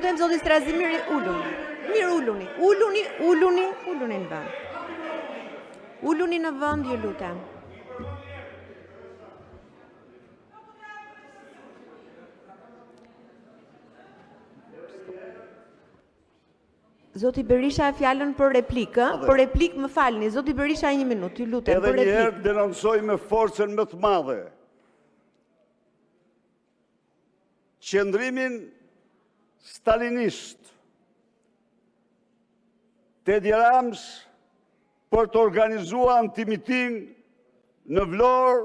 lutem, zoti Strazimiri, uluni. Mirë, uluni. Uluni në vend. Uluni në vend, ju lutem. Zoti Berisha e fjalën për replikë, për replikë më falni. Zoti Berisha 1 minutë, ju lutem për replikë. Edhe një herë denoncoj me forcën më të madhe qëndrimin stalinist të Edi Rams për të organizuar antimiting në Vlorë,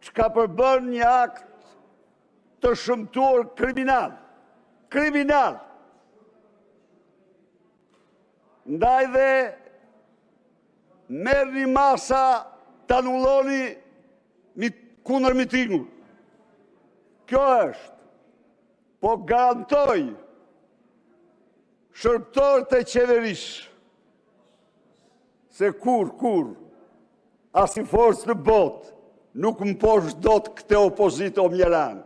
që ka përbën një akt të shëmtuar kriminal. Kriminal! Ndaj dhe merë një masa të anulloni kundër mitingut. Kjo është, po garantoj shërptorët e qeverisë se kur, as i forcë në botë, nuk më poshtë do të këte opozitë o mjeran.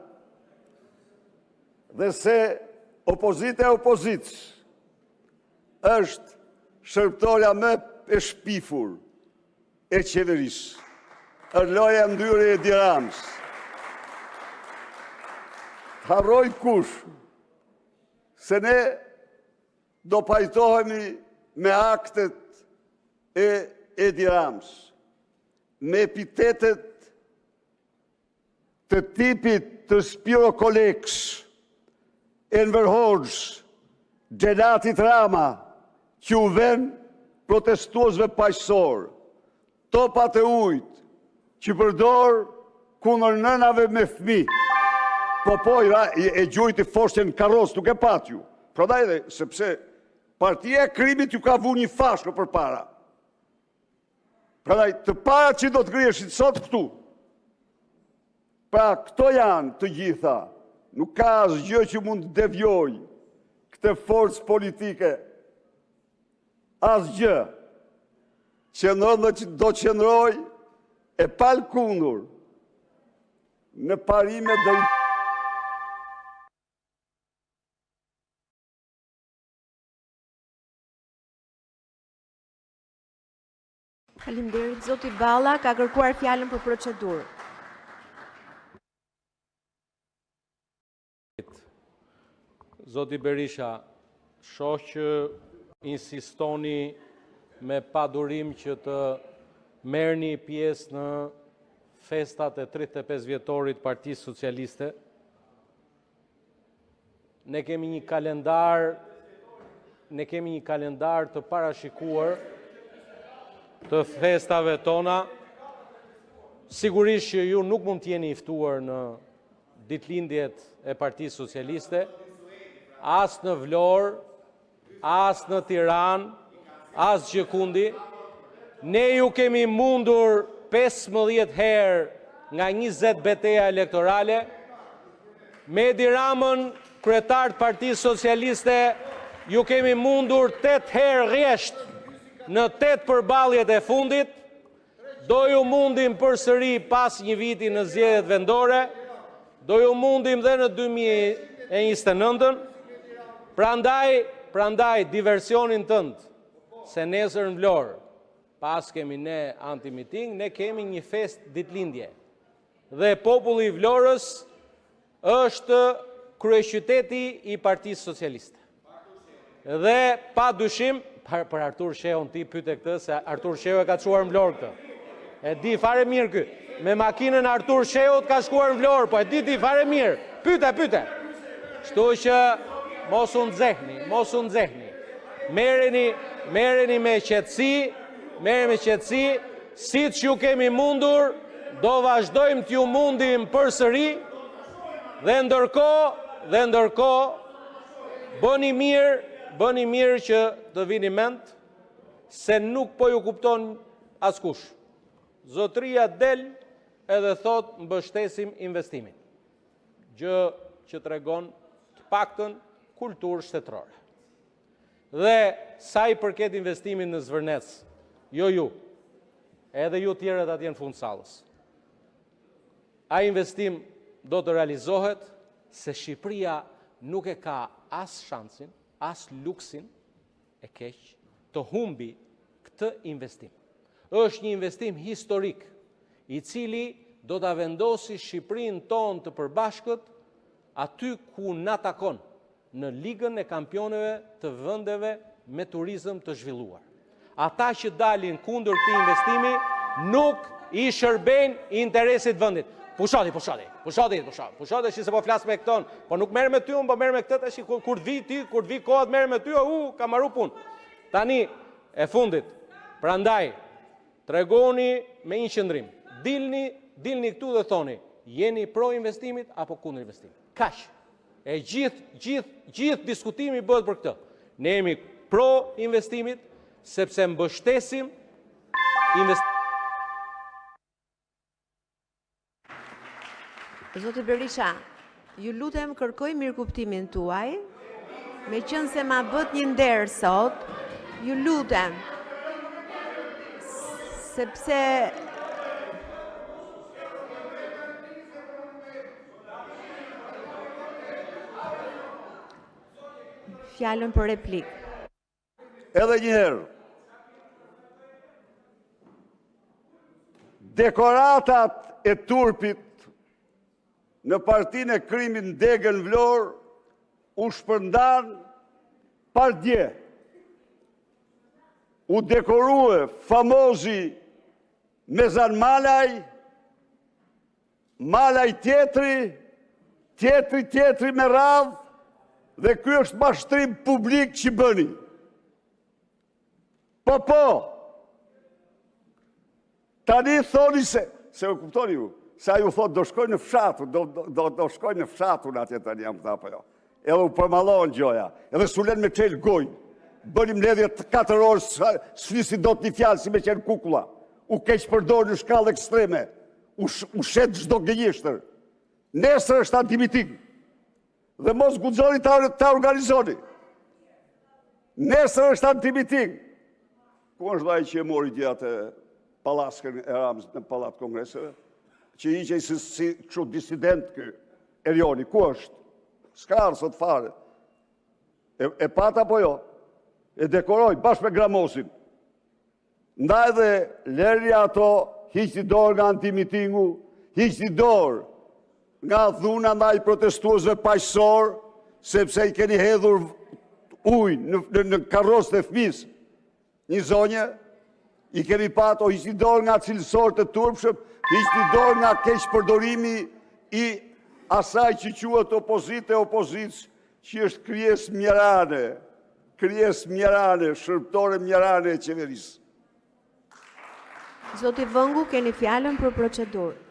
Dhe se opozitë e opozitës është shërptorja më e shpifur e qeverisë. Loja ndyrë e Edi Rams. Harroj kush, se ne do pajtohemi me aktet e Edi Rams, me epitetet të tipit të Spiro Koleks, Enver Hoxha, Gjenatit Rama, që u ven protestuesve paqësor, topat e ujtë, që përdor kundër nënave me fëmi, po e gjujti foshten karos, nuk e pat ju. Prodaj dhe, sepse partia e krimit ju ka vu një fashë për para. Prodaj, të para që do të greshit sot këtu. Pra, këto janë të gjitha. Nuk ka asgjë që mund të devjoj këtë forcë politike. Asgjë që do qëndroj e pal kundur në parime dhe... Faleminderit, zoti Balla ka kërkuar fjalën për procedurë. Zoti Berisha, shoh që insistoni me padurim që të merrni pjesë në festat e 35 vjetorit Partisë Socialiste. Ne kemi një kalendar të parashikuar të festave tona. Sigurisht që ju nuk mund të jeni i ftuar në ditëlindjet e Partisë Socialiste, as në Vlorë, as në Tiranë, as gjëkundi. Ne ju kemi mundur 15 herë nga 20 betejë elektorale, me Edi Ramën, kryetar të Partisë Socialiste, ju kemi mundur 8 herë rresht në 8 përballjet e fundit, do ju mundim përsëri pas një viti në zgjedhjet vendore, do ju mundim dhe në 2029-ën, prandaj diversionin tënd, se nesër në Vlorë, pas kemi ne antimiting, ne kemi një fest ditëlindje. Dhe populli i Vlorës është kryeqyteti i Partisë Socialiste. Dhe pa dyshim, për Artur Sheun ti pyete këtë, se Artur Sheu e ka çuar në Vlorë këtë. E di fare mirë ky. Me makinën Artur Sheut ka shkuar në Vlorë, po e di fare mirë. Pyete. Kështu që mos u nxehni. Merreni me qetësi, siç ju kemi mundur, do vazhdojmë t'ju mundim përsëri, dhe ndërkohë bëni mirë që të vini mend se nuk po ju kupton askush. Zotëria del edhe thot mbështesim investimin. Gjë që tregon të paktën kulturë shtetërore. Dhe sa i përket investimin në Zvërnec, jo ju, edhe ju tjerët atje në fund sallës. A investim do të realizohet se Shqipëria nuk e ka as shansin, as luksin e keq të humbi këtë investim. Është një investim historik, i cili do ta vendosi Shqipërinë tonë të përbashkët aty ku na takon, në ligën e kampionëve të vendeve me turizëm të zhvilluar. Ata që dalin kundër këtij investimi nuk i shërbejnë interesit vendit. Pushati, që se po flas me këton, po nuk merr me ty, unë po merr me këtë tash kur të vi koha të merr me ty, ka marrë punë. Tani e fundit. Prandaj tregoni me një qëndrim. Dilni këtu dhe thoni, jeni pro investimit apo kundër investimit. Kaq. E gjithë diskutimi bëhet për këtë. Ne jemi pro investimit sepse mbështesim investimin. Zoti Berisha, ju lutem kërkoj mirëkuptimin tuaj, me qënë se ma bët një nder sot, ju lutem, sepse fjalën për replik. Edhe njëherë, dekoratat e turpit në partinë e krimit në Degën Vlorë u shpërndan par dje. U dekorue famozi Mezan Malaj, Malaj tjetri me radhë, dhe ky është mashtrim publik që bëni. Po, tani thoni se u kuptoni ju, sa ju thot do shkoj në fshatu, do shkoj në fshatu në atje tani jam këta po jo. Edhe u përmalon gjoja, edhe sulen me qelë gojnë. Bënim ledhje 4 orë, s'flisi do të një fjalë si me qenë kukula. U keq përdor në shkallë ekstreme. U shet çdo gënjeshtër. Nesër është antimiting. Dhe mos guxoni ta organizoni. Nesër është antimiting. Ku është ai që e mori gjatë pallaskën e Ramës në pallat kongreseve? Që iqej si kështu disident ky Erioni, ku është? S'ka sot fare. E pata apo jo? E dekoroj bashkë me Gramosin. Ndaj dhe lerja ato, hiqni dorë nga antimitingu, hiqni dorë nga dhuna ndaj protestuesve paqësor, sepse i keni hedhur ujë në karros të fëmijës. Një zonje, i keni pato, hiqni dorë nga cilësor të turpshëm, hiqni dorë nga keq përdorimi i asaj që quhet opozicë, që është krijes mjerane, shërptore mjerane e qeverisë. Zoti Vëngu, keni fjalën për procedurë.